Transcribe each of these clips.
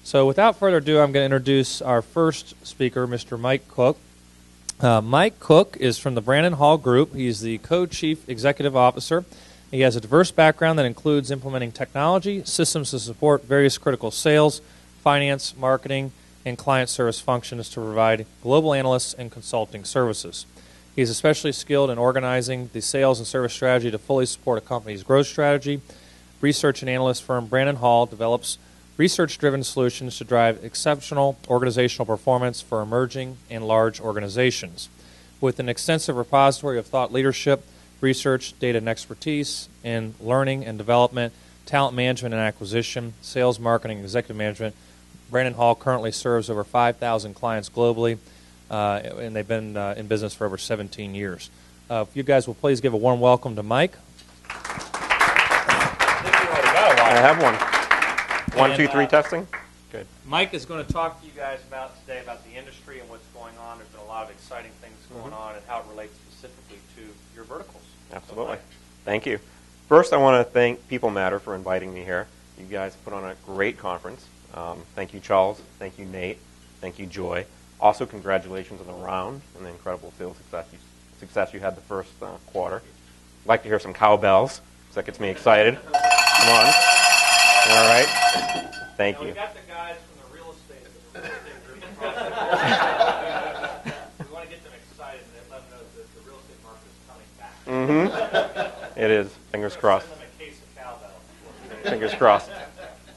So without further ado, I'm going to introduce our first speaker, Mr. Mike Cooke. Mike Cooke is from the Brandon Hall Group. He's the co-chief executive officer. He has a diverse background that includes implementing technology, systems to support various critical sales, finance, marketing, and client service functions to provide global analysts and consulting services. He is especially skilled in organizing the sales and service strategy to fully support a company's growth strategy. Research and analyst firm Brandon Hall develops research-driven solutions to drive exceptional organizational performance for emerging and large organizations. With an extensive repository of thought leadership, research, data and expertise in learning and development, talent management and acquisition, sales, marketing, and executive management, Brandon Hall currently serves over 5,000 clients globally, and they've been in business for over 17 years. If you guys will please give a warm welcome to Mike. I have one. 1, 2, 3 testing. Good. Mike is going to talk to you guys today about the industry and what's going on. There's been a lot of exciting things going on and how it relates specifically to your verticals. Absolutely. So, thank you. First, I want to thank PeopleMatter for inviting me here. You guys put on a great conference. Thank you, Charles. Thank you, Nate. Thank you, Joy. Also, congratulations on the round and the incredible sales success you had the first quarter. I'd like to hear some cowbells, because that gets me excited. Come on. All right. Thank you. We got the guys from the real estate group. We want to get them excited and let them know that the real estate market is coming back. Mm-hmm. It is. Fingers crossed. Send them a case of cowbell. Fingers crossed.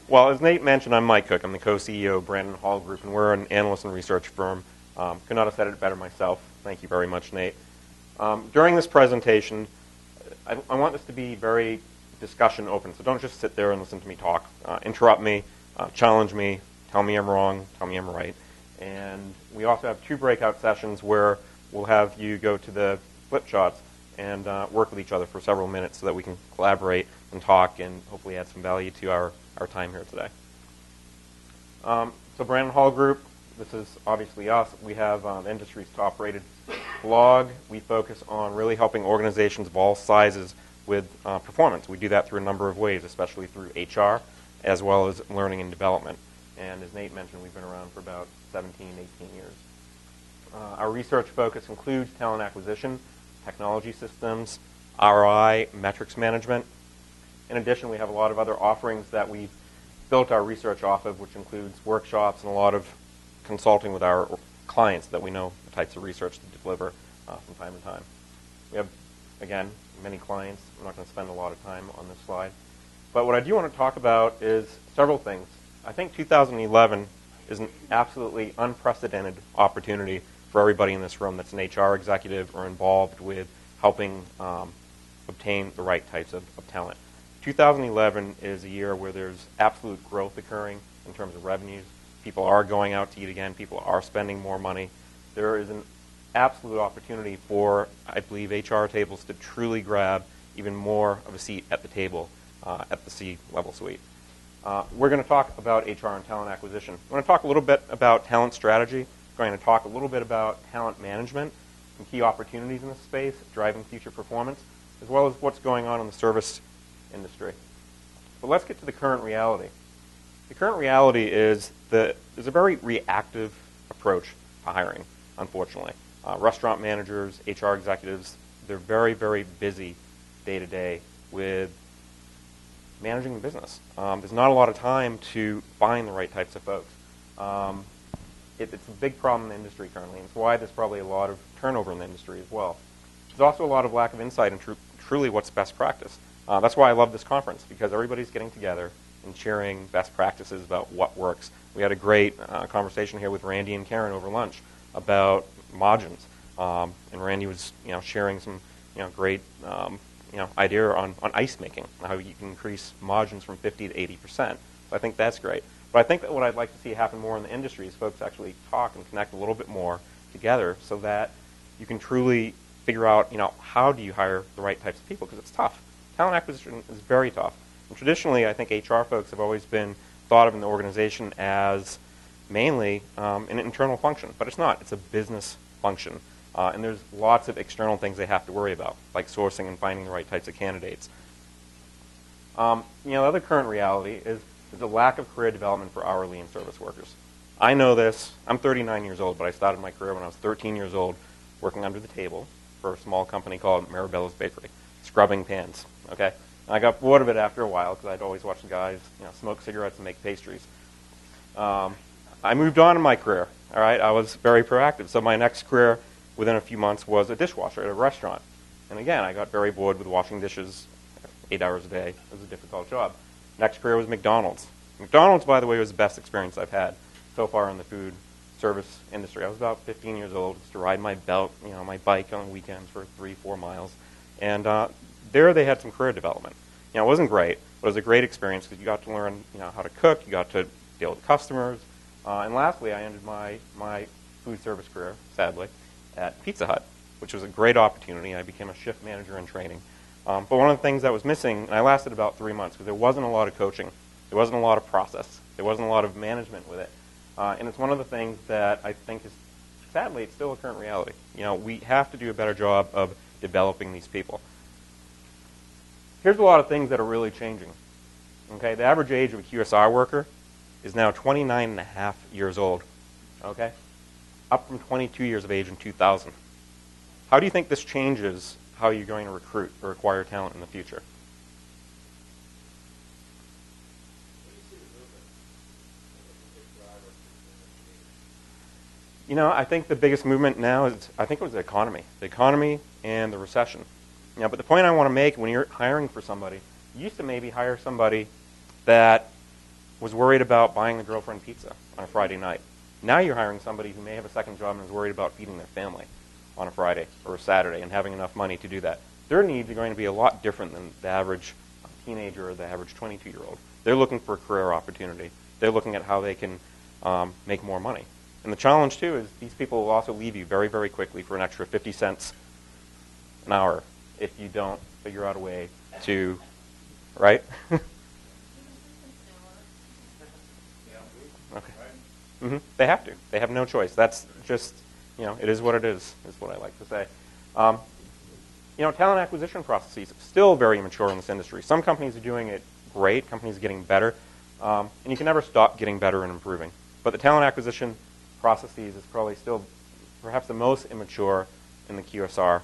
Well, as Nate mentioned, I'm Mike Cooke. I'm the co-CEO of Brandon Hall Group, and we're an analyst and research firm. Could not have said it better myself. Thank you very much, Nate. During this presentation, I want this to be very discussion open, so don't just sit there and listen to me talk. Interrupt me, challenge me, tell me I'm wrong, tell me I'm right. And we also have 2 breakout sessions where we'll have you go to the flip charts and work with each other for several minutes so that we can collaborate and talk and hopefully add some value to our time here today. So Brandon Hall Group, this is obviously us. We have the industry's top-rated blog. We focus on really helping organizations of all sizes with performance. We do that through a number of ways, especially through HR, as well as learning and development. And as Nate mentioned, we've been around for about 17, 18 years. Our research focus includes talent acquisition, technology systems, ROI, metrics management. In addition, we have a lot of other offerings that we've built our research off of, which includes workshops and a lot of consulting with our clients that we know the types of research to deliver from time to time. We have, again, many clients. I'm not going to spend a lot of time on this slide. But what I do want to talk about is several things. I think 2011 is an absolutely unprecedented opportunity for everybody in this room that's an HR executive or involved with helping obtain the right types of talent. 2011 is a year where there's absolute growth occurring in terms of revenues. People are going out to eat again. People are spending more money. There is an absolute opportunity for, I believe, HR tables to truly grab even more of a seat at the table at the C-level suite. We're going to talk about HR and talent acquisition. We're going to talk a little bit about talent strategy. We're going to talk a little bit about talent management, some key opportunities in this space, driving future performance, as well as what's going on in the service industry. But let's get to the current reality. The current reality is that there's a very reactive approach to hiring, unfortunately. Restaurant managers, HR executives, they're very, very busy day to day with managing the business. There's not a lot of time to find the right types of folks. It's a big problem in the industry currently, and it's why there's probably a lot of turnover in the industry as well. There's also a lot of lack of insight into truly what's best practice. That's why I love this conference, because everybody's getting together and sharing best practices about what works. We had a great conversation here with Randy and Karen over lunch about margins, and Randy was sharing some great idea on ice making, how you can increase margins from 50 to 80%. So I think that's great. But I think that what I'd like to see happen more in the industry is folks actually talk and connect a little bit more together so that you can truly figure out how do you hire the right types of people, because it's tough. Talent acquisition is very tough. And traditionally, I think HR folks have always been thought of in the organization as mainly an internal function, but it's not. It's a business function. And there's lots of external things they have to worry about, like sourcing and finding the right types of candidates. The other current reality is is a lack of career development for hourly and service workers. I know this. I'm 39 years old, but I started my career when I was 13 years old working under the table for a small company called Maribella's Bakery, scrubbing pans, okay? And I got bored of it after a while because I'd always watch the guys smoke cigarettes and make pastries. I moved on in my career, all right? I was very proactive. So my next career within a few months was a dishwasher at a restaurant. And again, I got very bored with washing dishes 8 hours a day. It was a difficult job. Next career was McDonald's. McDonald's, by the way, was the best experience I've had so far in the food service industry. I was about 15 years old, used to ride my my bike on weekends for 3-4 miles. And there they had some career development. It wasn't great, but it was a great experience because you got to learn how to cook, you got to deal with customers. And lastly, I ended my food service career, sadly, at Pizza Hut, which was a great opportunity. I became a shift manager in training. But one of the things that was missing, and I lasted about 3 months because there wasn't a lot of coaching. There wasn't a lot of process. There wasn't a lot of management with it. And it's one of the things that I think is, sadly, it's still a current reality. We have to do a better job of developing these people. Here's a lot of things that are really changing. Okay, the average age of a QSR worker is now 29 and a half years old. Okay, up from 22 years of age in 2000. How do you think this changes how you're going to recruit or acquire talent in the future? I think the biggest movement now is, I think it was the economy and the recession. But the point I want to make, when you're hiring for somebody, you used to maybe hire somebody that was worried about buying the girlfriend pizza on a Friday night. Now you're hiring somebody who may have a second job and is worried about feeding their family on a Friday or a Saturday and having enough money to do that. Their needs are going to be a lot different than the average teenager or the average 22-year-old. They're looking for a career opportunity. They're looking at how they can make more money. And the challenge, too, is these people will also leave you very, very quickly for an extra 50 cents an hour if you don't figure out a way to, right? Okay. Mm-hmm. They have to. They have no choice. That's just, it is what it is what I like to say. Talent acquisition processes are still very immature in this industry. Some companies are doing it great. Companies are getting better. And you can never stop getting better and improving. But the talent acquisition processes is probably still perhaps the most immature in the QSR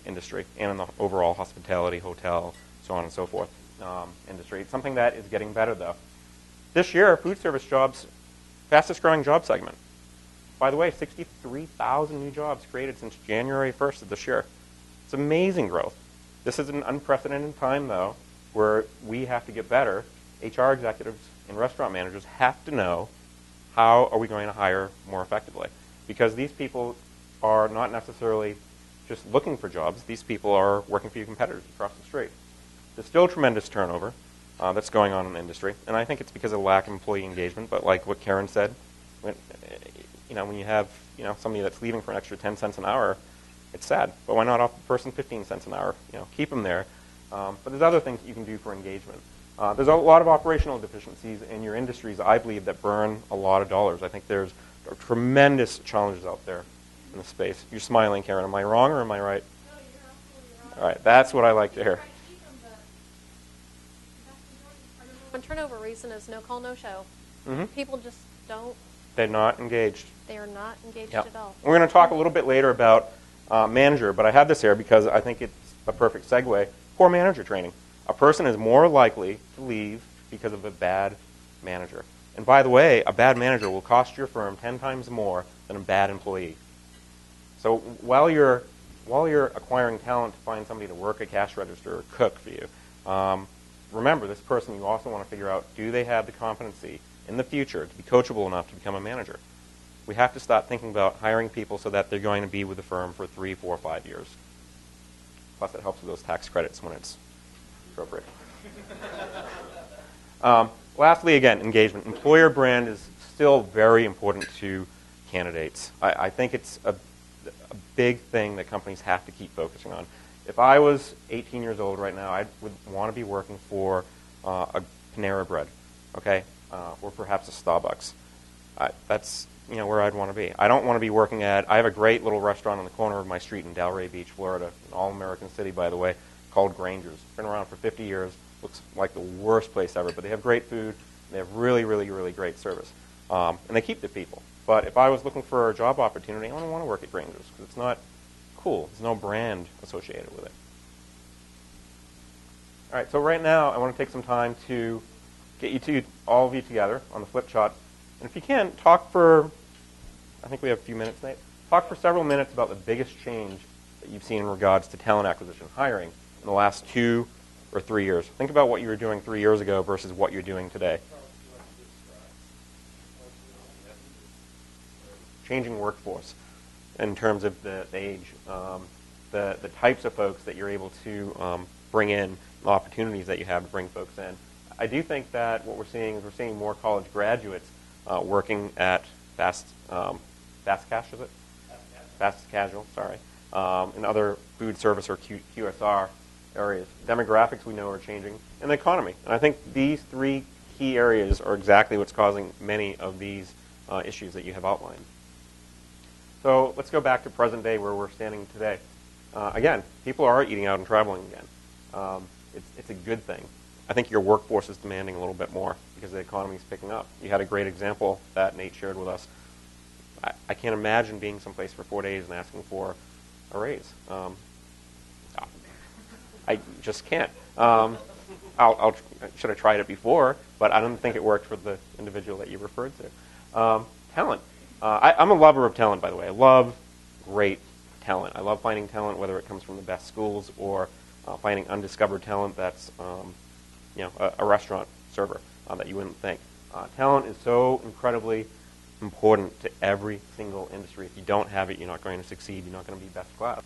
industry and in the overall hospitality, hotel, so on and so forth industry. It's something that is getting better, though. This year, food service jobs, fastest growing job segment. By the way, 63,000 new jobs created since January 1st of this year. It's amazing growth. This is an unprecedented time, though, where we have to get better. HR executives and restaurant managers have to know, how are we going to hire more effectively? Because these people are not necessarily just looking for jobs. These people are working for your competitors across the street. There's still tremendous turnover that's going on in the industry, and I think it's because of lack of employee engagement. But like what Karen said, when you have somebody that's leaving for an extra 10 cents an hour, it's sad. But why not offer the person 15 cents an hour? Keep them there. But there's other things that you can do for engagement. There's a lot of operational deficiencies in your industries, I believe, that burn a lot of dollars. I think there's tremendous challenges out there in the space. You're smiling, Karen. Am I wrong or am I right? No, you're absolutely wrong. All right, that's what I like to hear. One turnover reason is no call, no show. Mm-hmm. People just don't. They're not engaged. They are not engaged Yep. at all. We're going to talk a little bit later about manager, but I have this here because I think it's a perfect segue. Poor manager training. A person is more likely to leave because of a bad manager. And by the way, a bad manager will cost your firm 10 times more than a bad employee. So while you're acquiring talent to find somebody to work a cash register or cook for you, remember this person you also want to figure out, do they have the competency in the future to be coachable enough to become a manager? We have to start thinking about hiring people so that they're going to be with the firm for 3, 4, 5 years. Plus it helps with those tax credits when it's appropriate. Lastly, again, engagement. Employer brand is still very important to candidates. I think it's a big thing that companies have to keep focusing on. If I was 18 years old right now, I would want to be working for a Panera Bread, okay, or perhaps a Starbucks. That's where I'd want to be. I don't want to be working at. I have a great little restaurant on the corner of my street in Delray Beach, Florida, an all-American city, by the way, called Granger's. Been around for 50 years. looks like the worst place ever, but they have great food, and they have really, really, really great service. And they keep the people. But if I was looking for a job opportunity, I wouldn't want to work at Granger's because it's not cool. There's no brand associated with it. All right, so right now I want to take some time to get all of you together on the flip chart. And if you can, talk for, I think we have a few minutes, Nate. Talk for several minutes about the biggest change that you've seen in regards to talent acquisition, hiring, in the last 2 or 3 years. Think about what you were doing 3 years ago versus what you're doing today. Changing workforce in terms of the age, the types of folks that you're able to bring in, the opportunities that you have to bring folks in. I do think that what we're seeing is we're seeing more college graduates working at fast cash, is it? Fast casual, sorry. In other food service or QSR areas. Demographics we know are changing, and the economy. And I think these 3 key areas are exactly what's causing many of these issues that you have outlined. So let's go back to present day where we're standing today. Again, people are eating out and traveling again. It's a good thing. I think your workforce is demanding a little bit more because the economy is picking up. You had a great example that Nate shared with us. I can't imagine being someplace for 4 days and asking for a raise. I just can't. I should have tried it before, but I don't think it worked for the individual that you referred to. Talent. I'm a lover of talent, by the way. I love great talent. I love finding talent, whether it comes from the best schools or finding undiscovered talent that's a restaurant server that you wouldn't think. Talent is so incredibly important to every single industry. If you don't have it, you're not going to succeed. You're not going to be best class.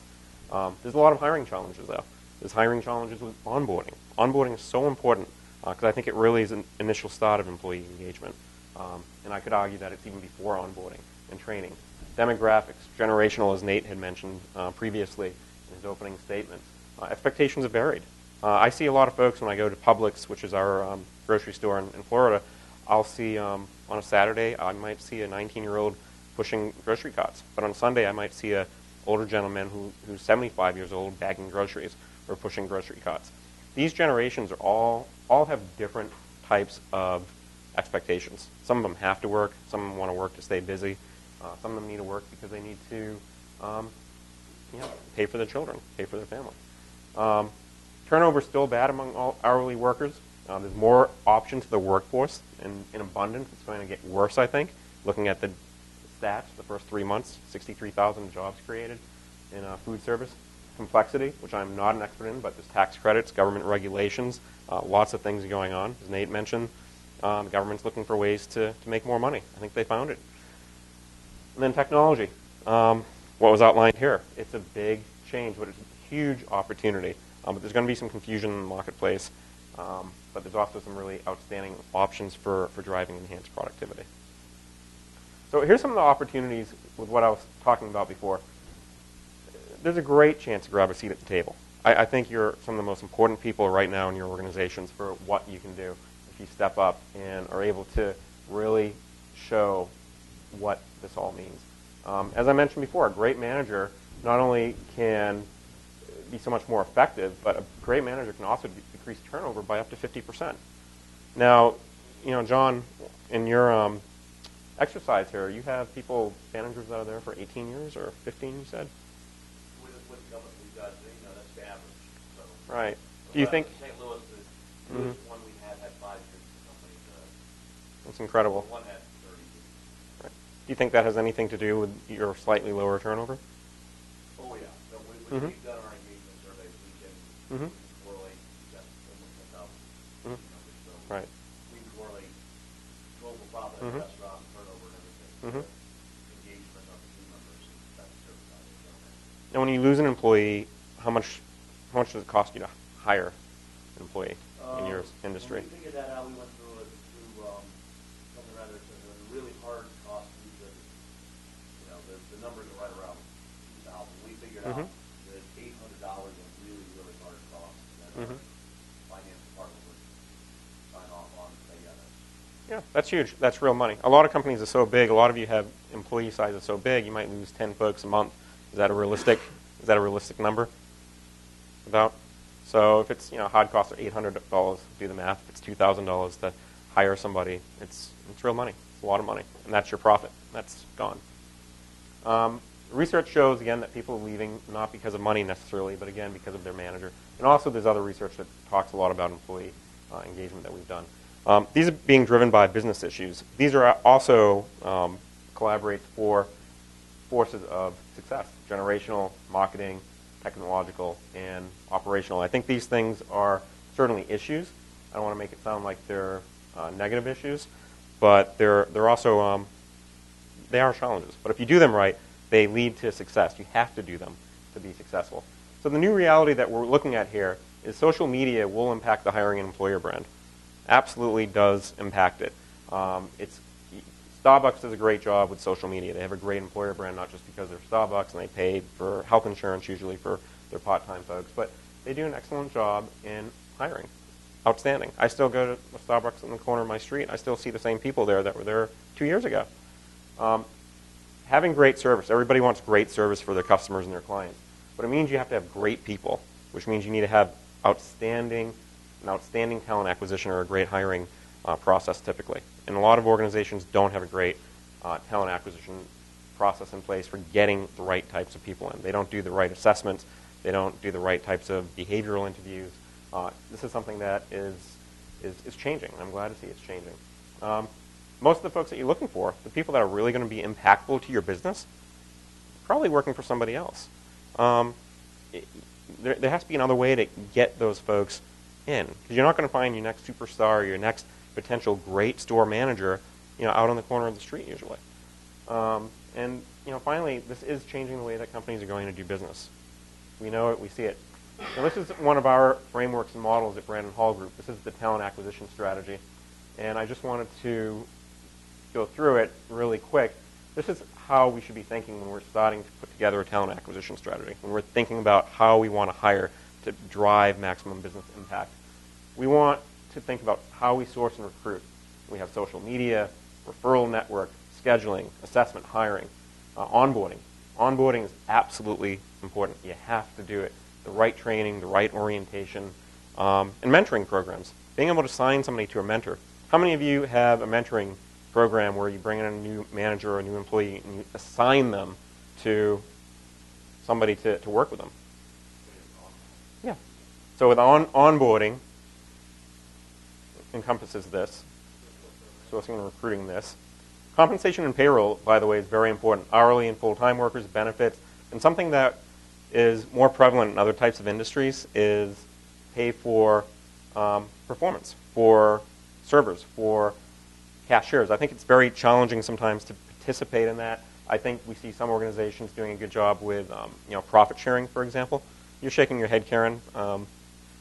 There's a lot of hiring challenges, though. There's hiring challenges with onboarding. Onboarding is so important because I think it really is an initial start of employee engagement. And I could argue that it's even before onboarding and training. Demographics, generational, as Nate had mentioned previously in his opening statements. Expectations have varied. I see a lot of folks when I go to Publix, which is our grocery store in Florida. I'll see on a Saturday, I might see a 19-year-old pushing grocery carts. But on Sunday, I might see an older gentleman who's 75 years old bagging groceries or pushing grocery carts. These generations are all have different types of expectations. Some of them have to work. Some of them want to work to stay busy. Some of them need to work because they need to pay for their children, pay for their family. Turnover is still bad among all hourly workers. There's more option to the workforce in abundance. It's going to get worse, I think. Looking at the stats, the first 3 months, 63,000 jobs created in food service. Complexity, which I'm not an expert in, but there's tax credits, government regulations, lots of things going on. As Nate mentioned, the government's looking for ways to make more money. I think they found it. And then technology. What was outlined here. It's a big change, but it's a huge opportunity. But there's going to be some confusion in the marketplace. But there's also some really outstanding options for driving enhanced productivity. So here's some of the opportunities with what I was talking about before. There's a great chance to grab a seat at the table. I think you're some of the most important people right now in your organizations for what you can do if you step up and are able to really show what this all means. As I mentioned before, a great manager not only can be so much more effective, but a great manager can also decrease turnover by up to 50%. Now, John, in your exercise here, you have managers that are there for 18 years or 15, you said? With the company we've got, that's the average. So, right. Do you think? St. Louis, the newest one we had 5 years in the company. That's incredible. One had 30 years. Right. Do you think that has anything to do with your slightly lower turnover? Oh, yeah. So we've done our engagement surveys. We can correlate that almost 10,000 numbers. So right. we can correlate global profit in restaurant turnover and everything. Engagement of the team members. That's the service out there. Now, when you lose an employee, how much does it cost you to hire an employee in your industry? When we figured that out, we went through something rather a really hard cost. The numbers are right around 2,000. We figured out that $800 was really, really hard cost that our finance department would sign off on and say, Yeah, that's huge. That's real money. A lot of companies are so big. A lot of you have employee sizes so big, you might lose 10 folks a month. Is that a realistic number? About? So if it's, hard costs are $800, do the math. If it's $2,000 to hire somebody, it's real money. It's a lot of money, and that's your profit. That's gone. Research shows, again, that people are leaving not because of money necessarily, but again, because of their manager. And also there's other research that talks a lot about employee engagement that we've done. These are being driven by business issues. These are also collaborate for forces of success: generational, marketing, technological, and operational. I think these things are certainly issues. I don't want to make it sound like they're negative issues, but they're also they are challenges. But if you do them right, they lead to success. You have to do them to be successful. So the new reality that we're looking at here is social media will impact the hiring and employer brand. Absolutely does impact it. Starbucks does a great job with social media. They have a great employer brand, not just because they're Starbucks and they pay for health insurance usually for their part-time folks, but they do an excellent job in hiring. Outstanding. I still go to a Starbucks in the corner of my street. I still see the same people there that were there 2 years ago. Having great service. Everybody wants great service for their customers and their clients. But it means you have to have great people, which means you need to have an outstanding talent acquisition or a great hiring process typically. And a lot of organizations don't have a great talent acquisition process in place for getting the right types of people in. They don't do the right assessments. They don't do the right types of behavioral interviews. This is something that is changing. I'm glad to see it's changing. Most of the folks that you're looking for, the people that are really going to be impactful to your business, probably working for somebody else. There has to be another way to get those folks in, because you're not going to find your next superstar or your next potential great store manager, out on the corner of the street usually. And finally, this is changing the way that companies are going to do business. We know it. We see it. Now, this is one of our frameworks and models at Brandon Hall Group. This is the talent acquisition strategy, and I just wanted to go through it really quick. This is how we should be thinking when we're starting to put together a talent acquisition strategy, when we're thinking about how we want to hire to drive maximum business impact. We want to think about how we source and recruit. We have social media, referral network, scheduling, assessment, hiring, onboarding. Onboarding is absolutely important. You have to do it. The right training, the right orientation, and mentoring programs. Being able to assign somebody to a mentor. How many of you have a mentoring program where you bring in a new manager or a new employee and you assign them to somebody to work with them? Yeah. So with onboarding encompasses this, sourcing and recruiting this. Compensation and payroll, by the way, is very important. Hourly and full-time workers, benefits, and something that is more prevalent in other types of industries is pay for performance, for servers, for cashiers. I think it's very challenging sometimes to participate in that. I think we see some organizations doing a good job with profit sharing, for example. You're shaking your head, Karen.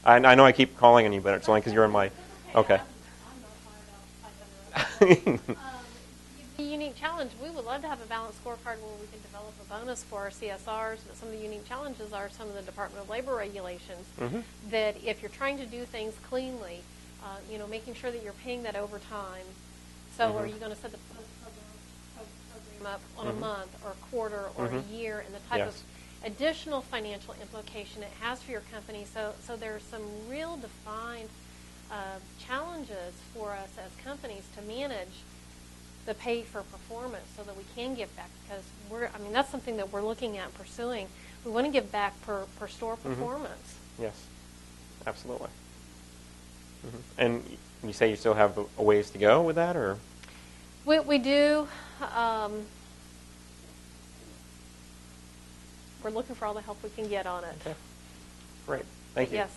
I know I keep calling on you, but it's only because you're in my... Okay. The unique challenge, we would love to have a balanced scorecard where we can develop a bonus for our CSRs, but some of the unique challenges are some of the Department of Labor regulations that if you're trying to do things cleanly, making sure that you're paying that overtime. So are you going to set the program up on a month or a quarter or a year, and the type of additional financial implication it has for your company? So there's some real defined challenges for us as companies to manage the pay for performance so that we can give back, because that's something that we're looking at pursuing. We want to give back per store performance. Yes, absolutely. And you say you still have a ways to go with that, or? We do. We're looking for all the help we can get on it. Okay. Great. Thank you. Yes.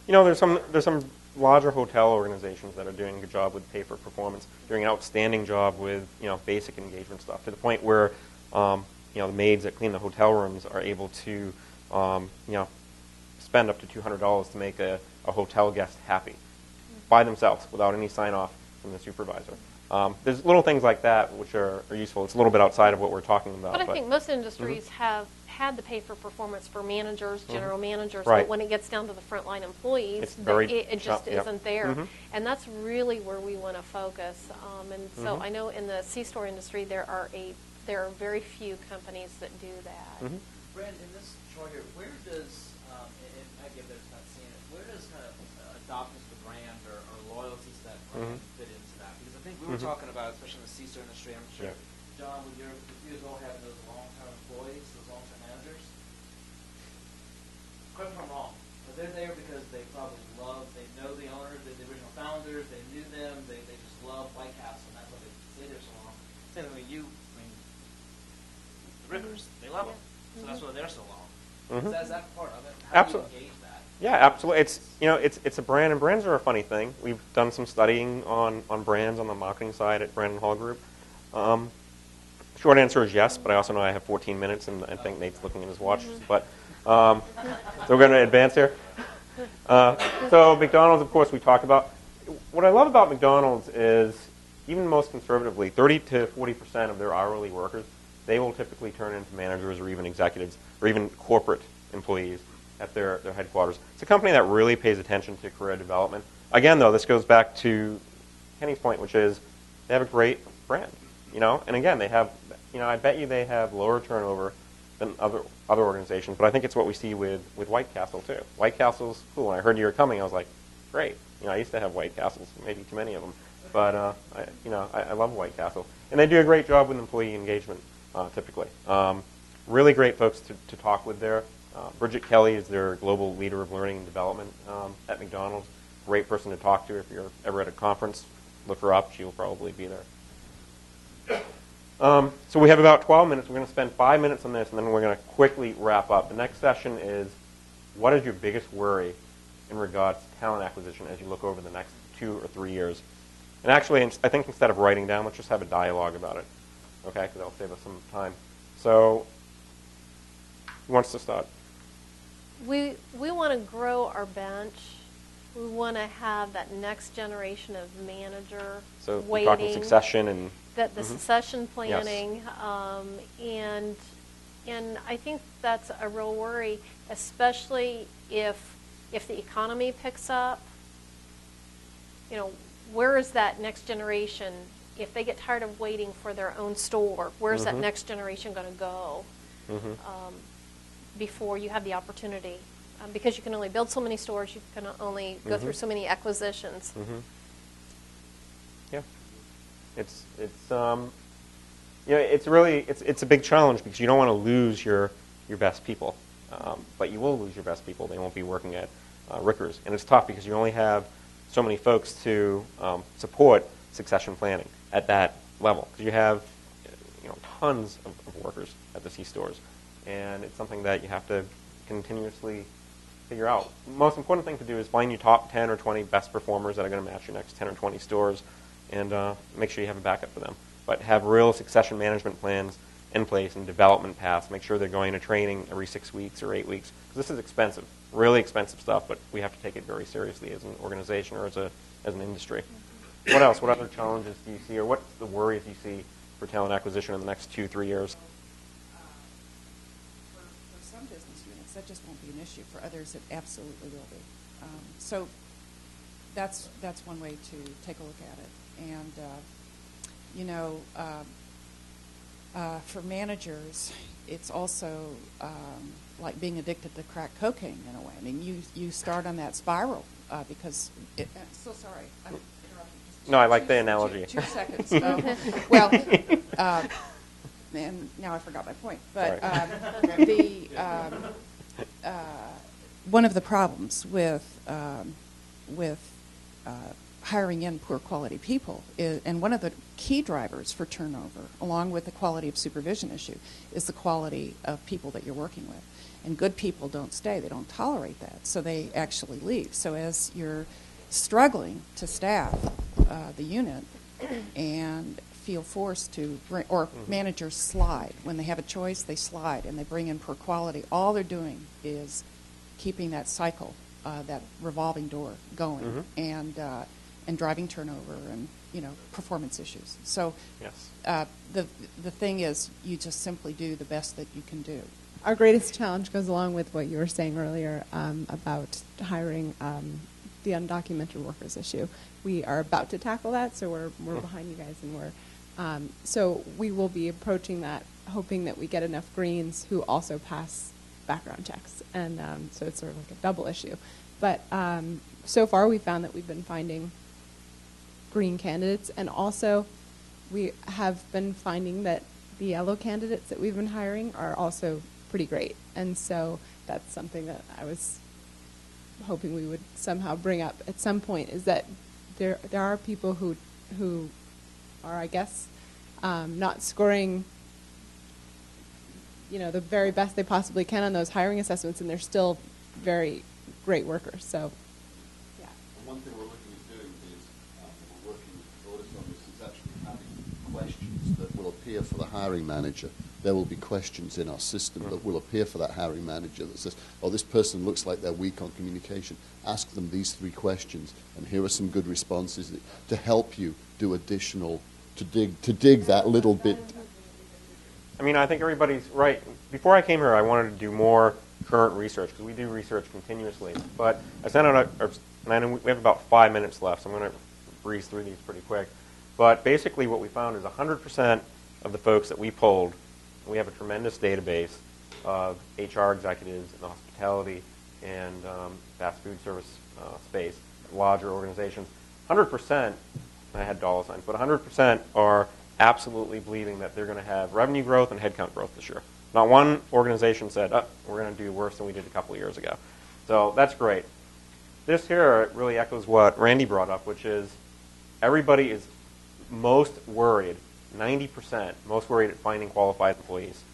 There's some larger hotel organizations that are doing a good job with pay for performance, doing an outstanding job with basic engagement stuff, to the point where the maids that clean the hotel rooms are able to spend up to $200 to make a hotel guest happy by themselves without any sign off from the supervisor. There's little things like that which are useful. It's a little bit outside of what we're talking about. But I think most industries have had the pay for performance for managers, general managers, Right. but when it gets down to the frontline employees, it just isn't there. And that's really where we want to focus. And so I know in the C-store industry there are very few companies that do that. Brandon, in this chart here, where does, and I give that it's not seeing it, where does kind of adoptance of the brand or loyalty to that brand fit into that? Because I think we were talking about, especially in the CISO industry, I'm sure, John, with you as well having those long-term employees, those long-term managers, correct me if I'm wrong, but they're there because they probably they know the owners, the original founders, they knew them, they just love White Castle, and that's why they stay there so long. Same thing with you, the Rickers, they love them, so that's why they're so long. Is that part of it? How do you engage that? Yeah, absolutely. It's a brand, and brands are a funny thing. We've done some studying on brands on the marketing side at Brandon Hall Group. Short answer is yes, but I also know I have 14 minutes, and I think Nate's looking at his watch. But so we're going to advance here. So McDonald's, of course, we talked about. What I love about McDonald's is, even most conservatively, 30 to 40% of their hourly workers, they will typically turn into managers or even executives or even corporate employees at their headquarters. It's a company that really pays attention to career development. Again, though, this goes back to Kenny's point, which is they have a great brand, and again, they have, I bet you they have lower turnover than other organizations, but I think it's what we see with White Castle too. White Castle's cool. When I heard you were coming, I was like, great. I used to have White Castles, maybe too many of them, but I love White Castle, and they do a great job with employee engagement typically. Really great folks to talk with there. Bridget Kelly is their global leader of learning and development at McDonald's. Great person to talk to if you're ever at a conference. Look her up; she will probably be there. So we have about 12 minutes. We're going to spend 5 minutes on this, and then we're going to quickly wrap up. The next session is, what is your biggest worry in regards to talent acquisition as you look over the next 2 or 3 years? And actually, I think instead of writing down, let's just have a dialogue about it, okay? Because that'll save us some time. So, who wants to start? We want to grow our bench. We want to have that next generation of manager So waiting. we're talking succession and The succession planning, yes. And I think that's a real worry, especially if the economy picks up. Where is that next generation? If they get tired of waiting for their own store, where's that next generation going to go before you have the opportunity? Because you can only build so many stores, you can only go through so many acquisitions. Yeah. It's a big challenge because you don't want to lose your best people, but you will lose your best people. They won't be working at Rickers, and it's tough because you only have so many folks to support succession planning at that level. Because you have tons of workers at the C stores, and it's something that you have to continuously figure out. The most important thing to do is find your top 10 or 20 best performers that are going to match your next 10 or 20 stores, and make sure you have a backup for them. But have real succession management plans in place and development paths. Make sure they're going to training every 6 weeks or 8 weeks. Because this is expensive, really expensive stuff, but we have to take it very seriously as an organization or as an industry. What else? What other challenges do you see, or what's the worries you see for talent acquisition in the next 2-3 years? For some business units, that just won't be an issue. For others, it absolutely will be. So that's one way to take a look at it. And for managers, it's also like being addicted to crack cocaine in a way. I mean, you start on that spiral because so sorry. I'm interrupting. No, I like the analogy. 2 seconds. And now I forgot my point. But one of the problems with hiring in poor quality people and one of the key drivers for turnover, along with the quality of supervision issue, is the quality of people that you're working with. And good people don't stay. They don't tolerate that. So they actually leave. So as you're struggling to staff the unit and feel forced to bring, or managers slide. When they have a choice, they slide and they bring in poor quality. All they're doing is keeping that cycle, that revolving door going, and driving turnover and performance issues. So yes. The thing is, you just simply do the best that you can do. Our greatest challenge goes along with what you were saying earlier about hiring the undocumented workers issue. We are about to tackle that, so we're behind you guys, and we're So we will be approaching that, hoping that we get enough Greens who also pass background checks, and so it's sort of like a double issue. But so far, we found that we've been finding Green candidates, and also we have been finding that the yellow candidates that we've been hiring are also pretty great, and so that's something that I was hoping we would somehow bring up at some point, is that there are people who are, I guess, not scoring, the very best they possibly can on those hiring assessments, and they're still very great workers. So, yeah. And one thing we're looking at doing is, we're working with audits on this, is actually having questions that will appear for the hiring manager. There will be questions in our system that will appear for that hiring manager that says, oh, this person looks like they're weak on communication. Ask them these 3 questions, and here are some good responses to help you do additional, to dig that little bit. I mean, I think everybody's right. Before I came here, I wanted to do more current research, because we do research continuously. But I sent out and I know we have about 5 minutes left, so I'm going to breeze through these pretty quick. But basically what we found is 100% of the folks that we polled, we have a tremendous database of HR executives in the hospitality and fast food service space, larger organizations. 100%, I had dollar signs, but 100% are absolutely believing that they're going to have revenue growth and headcount growth this year. Not one organization said, oh, we're going to do worse than we did a couple of years ago. So that's great. This here really echoes what Randy brought up, which is everybody is most worried, 90% most worried at finding qualified employees.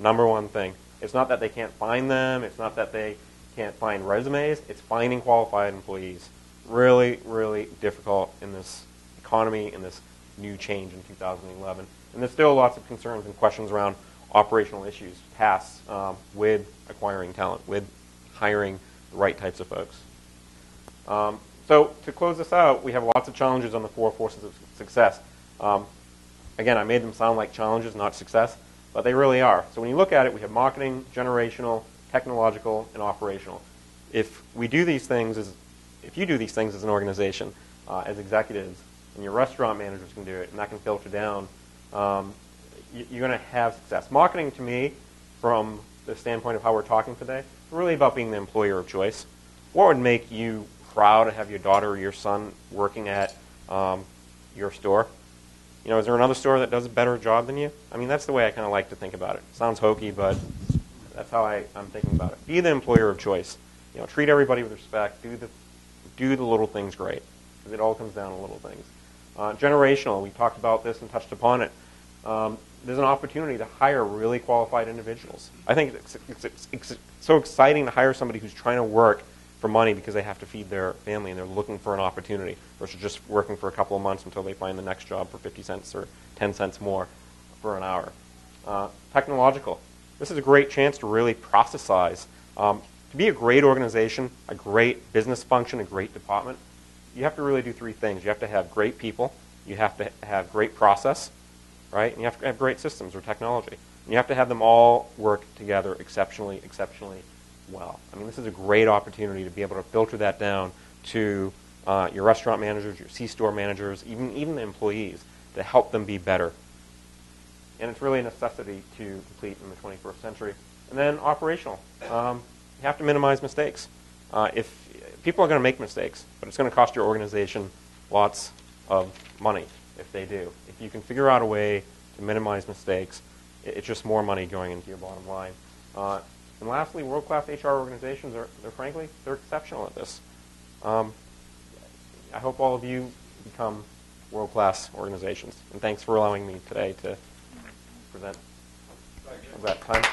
Number one thing. It's not that they can't find them. It's not that they can't find resumes. It's finding qualified employees. Really, really difficult in this economy, in this new change in 2011. And there's still lots of concerns and questions around operational issues, tasks with acquiring talent, with hiring the right types of folks. So to close this out, we have lots of challenges on the 4 forces of success. Again, I made them sound like challenges, not success, but they really are. So when you look at it, we have marketing, generational, technological, and operational. If we do these things if you do these things as an organization, as executives, and your restaurant managers can do it, and that can filter down, you're going to have success. Marketing, to me, from the standpoint of how we're talking today, is really about being the employer of choice. What would make you proud to have your daughter or your son working at your store? Is there another store that does a better job than you? I mean, that's the way I kind of like to think about it. Sounds hokey, but that's how I'm thinking about it. Be the employer of choice. Treat everybody with respect. Do the little things great. Because it all comes down to little things. Generational, we talked about this and touched upon it. There's an opportunity to hire really qualified individuals. I think it's so exciting to hire somebody who's trying to work for money because they have to feed their family and they're looking for an opportunity versus just working for a couple of months until they find the next job for 50 cents or 10 cents more for an hour. Technological. This is a great chance to really processize. To be a great organization, a great business function, a great department, you have to really do 3 things. You have to have great people, you have to have great process, right? And you have to have great systems or technology. And you have to have them all work together exceptionally well. I mean, this is a great opportunity to be able to filter that down to your restaurant managers, your C-store managers, even the employees, to help them be better. And it's really a necessity to complete in the 21st century. And then operational. You have to minimize mistakes. If people are going to make mistakes, but it's going to cost your organization lots of money if they do. If you can figure out a way to minimize mistakes, it's just more money going into your bottom line. And lastly, world-class HR organizations they're exceptional at this. I hope all of you become world-class organizations. And thanks for allowing me today to present. Is that time?